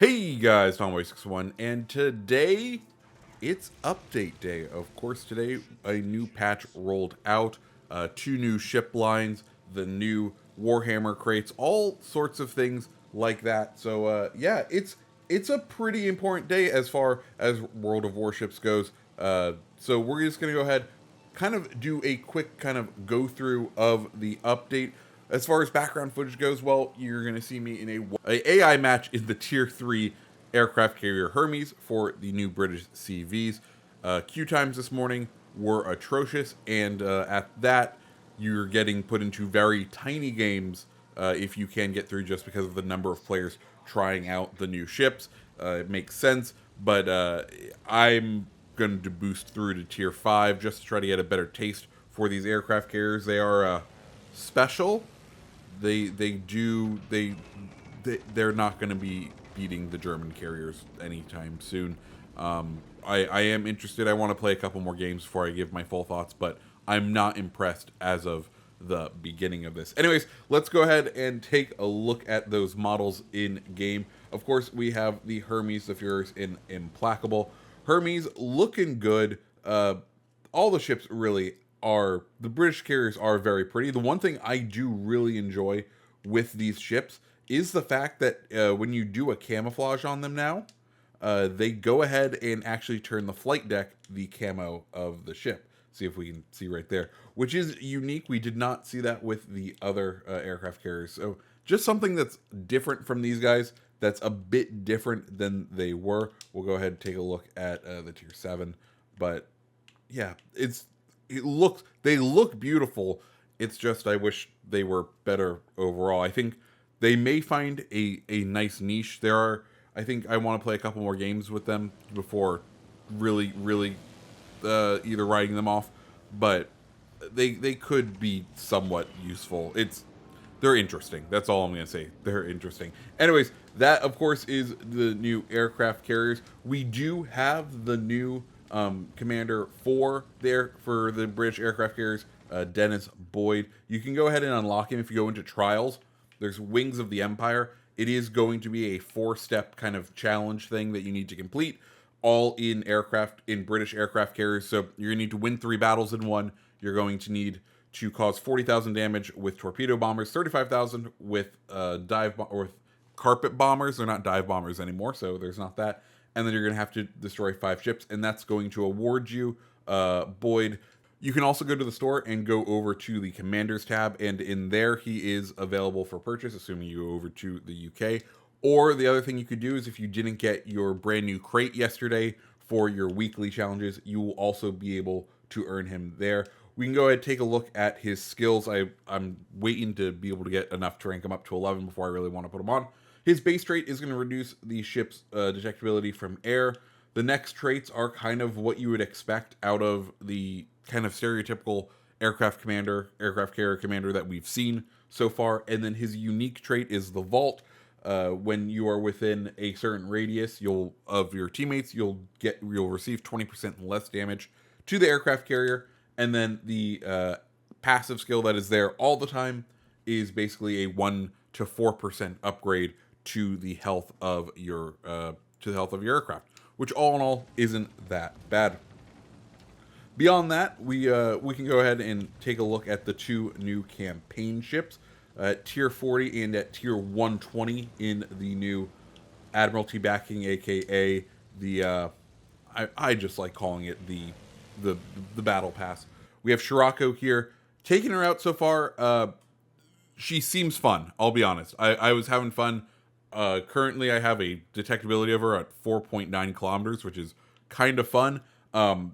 Hey guys, Tomboy61, and today it's update day. Of course, today a new patch rolled out, two new ship lines, the new Warhammer crates, all sorts of things like that. So yeah, it's a pretty important day as far as World of Warships goes. So we're just gonna go ahead, kind of do a quick kind of go through of the update. As far as background footage goes, well, you're going to see me in a AI match in the Tier 3 aircraft carrier Hermes for the new British CVs. Queue times this morning were atrocious, and at that, you're getting put into very tiny games if you can get through, just because of the number of players trying out the new ships. It makes sense, but I'm going to boost through to Tier 5 just to try to get a better taste for these aircraft carriers. They are special. They're not going to be beating the German carriers anytime soon. I am interested. I want to play a couple more games before I give my full thoughts, but I'm not impressed as of the beginning of this. Anyways, let's go ahead and take a look at those models in game. Of course, we have the Hermes, the Furious, in Implacable. Hermes looking good. All the ships really are, the British carriers are very pretty. The one thing I do really enjoy with these ships is the fact that when you do a camouflage on them now, they go ahead and actually turn the flight deck the camo of the ship. See if we can see right there, which is unique. We did not see that with the other aircraft carriers. So just something that's different from these guys, that's a bit different than they were. We'll go ahead and take a look at the Tier 7. But yeah, they look beautiful. It's just I wish they were better overall. I think they may find a nice niche. I think I want to play a couple more games with them before really either writing them off, but they could be somewhat useful. They're interesting. That's all I'm going to say. They're interesting. Anyways, that of course is the new aircraft carriers. We do have the new commander for the British aircraft carriers, Dennis Boyd. You can go ahead and unlock him if you go into trials. There's Wings of the Empire. It is going to be a 4-step kind of challenge thing that you need to complete, all in British aircraft carriers. So you're gonna need to win 3 battles in one. You're going to need to cause 40,000 damage with torpedo bombers, 35,000 with with carpet bombers. They're not dive bombers anymore, so there's not that. And then you're going to have to destroy 5 ships, and that's going to award you Boyd. You can also go to the store and go over to the Commanders tab, and in there he is available for purchase, assuming you go over to the UK. Or the other thing you could do is, if you didn't get your brand new crate yesterday for your weekly challenges, you will also be able to earn him there. We can go ahead and take a look at his skills. I'm waiting to be able to get enough to rank him up to 11 before I really want to put him on. His base trait is going to reduce the ship's detectability from air. The next traits are kind of what you would expect out of the kind of stereotypical aircraft carrier commander that we've seen so far. And then his unique trait is the vault. When you are within a certain radius of your teammates, you'll receive 20% less damage to the aircraft carrier. And then the passive skill that is there all the time is basically a 1 to 4% upgrade to the health of your aircraft, which all in all isn't that bad. Beyond that, we can go ahead and take a look at the 2 new campaign ships at Tier 40 and at Tier 120 in the new Admiralty backing, aka the I just like calling it the battle pass. We have Shiraco here. Taking her out so far, she seems fun. I'll be honest. I was having fun. Currently, I have a detectability of her at 4.9 kilometers, which is kind of fun.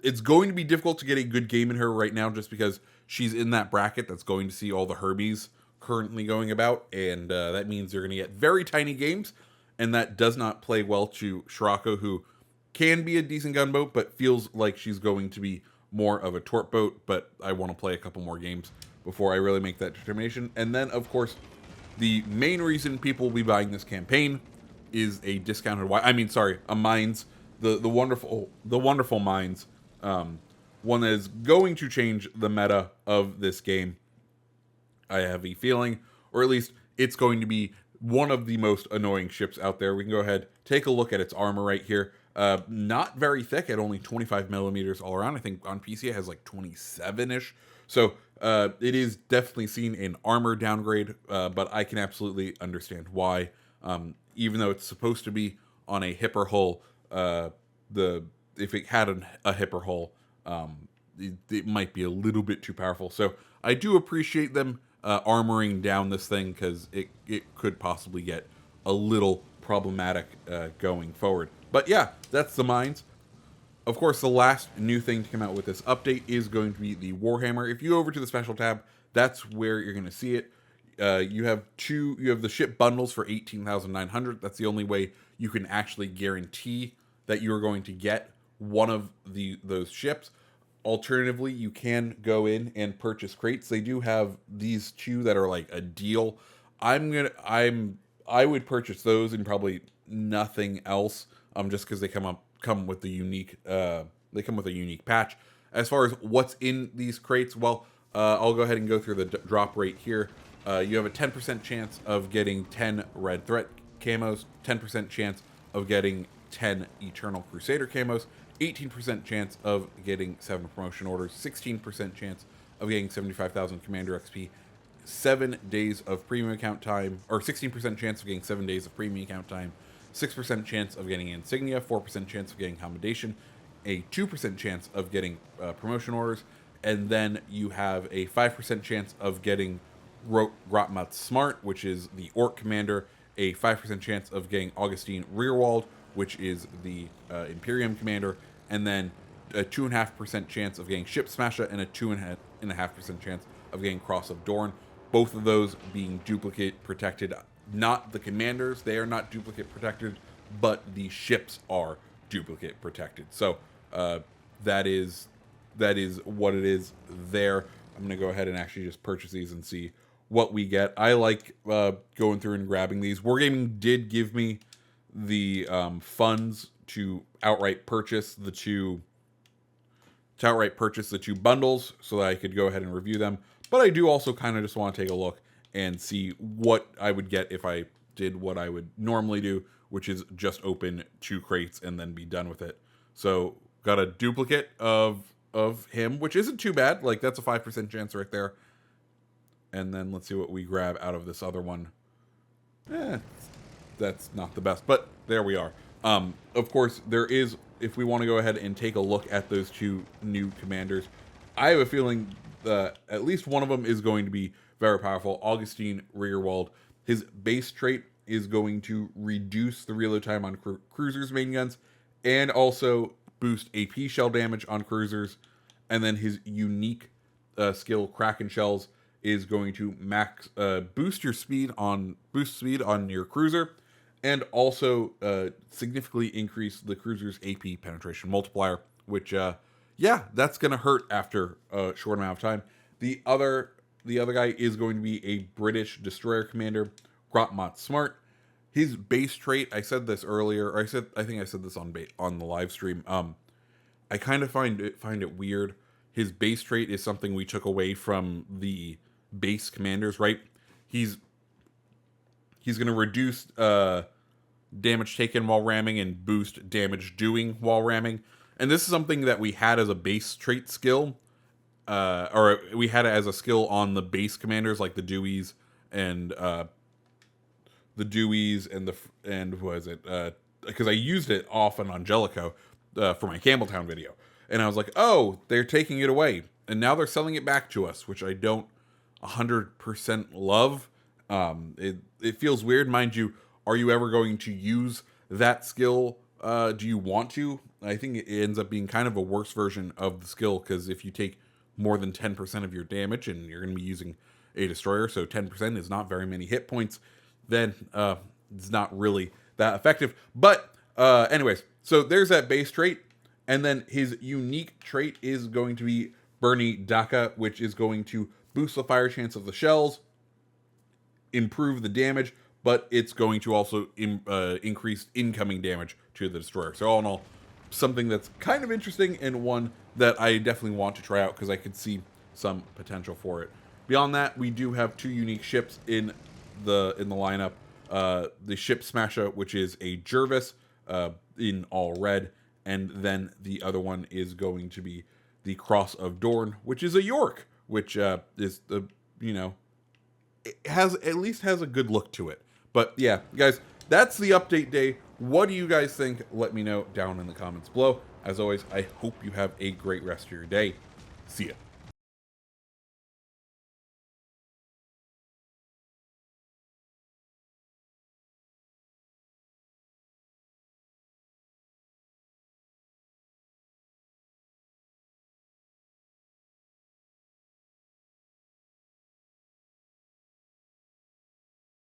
It's going to be difficult to get a good game in her right now, just because she's in that bracket that's going to see all the Herbies currently going about, and that means you're going to get very tiny games, and that does not play well to Shiraco, who can be a decent gunboat, but feels like she's going to be more of a tort boat. But I want to play a couple more games before I really make that determination. And then, of course, the main reason people will be buying this campaign is a discounted a mines, the wonderful mines, one that is going to change the meta of this game. I have a feeling, or at least it's going to be one of the most annoying ships out there. We can go ahead, take a look at its armor right here. Not very thick at only 25 millimeters all around. I think on PC it has like 27-ish. So it is definitely seen an armor downgrade, but I can absolutely understand why. Even though it's supposed to be on a hipper hull, if it had a hipper hull, it might be a little bit too powerful. So I do appreciate them armoring down this thing, because it could possibly get a little problematic going forward. But yeah, that's the mines. Of course, the last new thing to come out with this update is going to be the Warhammer. If you go over to the special tab, that's where you're going to see it. You have the ship bundles for 18,900. That's the only way you can actually guarantee that you're going to get one of those ships. Alternatively, you can go in and purchase crates. They do have these two that are like a deal. I would purchase those and probably nothing else. Just because they come with the unique patch. As far as what's in these crates, well, I'll go ahead and go through the drop rate here. You have a 10% chance of getting 10 Red Threat camos, 10% chance of getting 10 Eternal Crusader camos, 18% chance of getting 7 promotion orders, 16% chance of getting 75,000 Commander XP, 7 days of premium account time, or 16% chance of getting 7 days of premium account time, 6% chance of getting insignia, 4% chance of getting commendation, a 2% chance of getting promotion orders, and then you have a 5% chance of getting Grotmat Smart, which is the Orc Commander, a 5% chance of getting Augustine Rearwald, which is the Imperium Commander, and then a 2.5% chance of getting Ship Smasher, and a 2.5% chance of getting Cross of Dorn. Both of those being duplicate protected. Not the commanders, they are not duplicate protected, but the ships are duplicate protected. So that is what it is there. I'm going to go ahead and actually just purchase these and see what we get. I like going through and grabbing these. Wargaming did give me the funds to outright purchase the two bundles so that I could go ahead and review them. But I do also kind of just want to take a look and see what I would get if I did what I would normally do, which is just open 2 crates and then be done with it. So got a duplicate of him, which isn't too bad. Like, that's a 5% chance right there. And then let's see what we grab out of this other one. That's not the best, but there we are. Of course, there is, if we want to go ahead and take a look at those 2 new commanders, I have a feeling that at least one of them is going to be very powerful. Augustine Rearwald. His base trait is going to reduce the reload time on cruisers' main guns, and also boost AP shell damage on cruisers. And then his unique skill, Kraken Shells, is going to boost speed on your cruiser, and also significantly increase the cruiser's AP penetration multiplier, which that's gonna hurt after a short amount of time. The other guy is going to be a British destroyer commander, Grotmat Smart. His base trait, I said this earlier, or I think I said this on the live stream. I kind of find it weird. His base trait is something we took away from the base commanders, right? He's going to reduce damage taken while ramming and boost damage doing while ramming. And this is something that we had as a base trait skill, or we had it as a skill on the base commanders, like the Deweys and who was it? Because I used it often on Jellicoe for my Campbelltown video, and I was like, oh, they're taking it away, and now they're selling it back to us, which I don't 100% love. It feels weird, mind you. Are you ever going to use that skill? Do you want to? I think it ends up being kind of a worse version of the skill, because if you take more than 10% of your damage, and you're going to be using a destroyer, so 10% is not very many hit points, then it's not really that effective. But anyways, so there's that base trait, and then his unique trait is going to be Bernie Daka, which is going to boost the fire chance of the shells, improve the damage, but it's going to also increase incoming damage to the destroyer. So all in all, something that's kind of interesting, and one that I definitely want to try out because I could see some potential for it. Beyond that, we do have 2 unique ships in the lineup. the ship smasher, which is a Jervis in all red, and then the other one is going to be the Cross of Dorn, which is a York, which is the, you know, it has at least has a good look to it. But yeah, guys, that's the update day. What do you guys think? Let me know down in the comments below. As always, I hope you have a great rest of your day. See ya.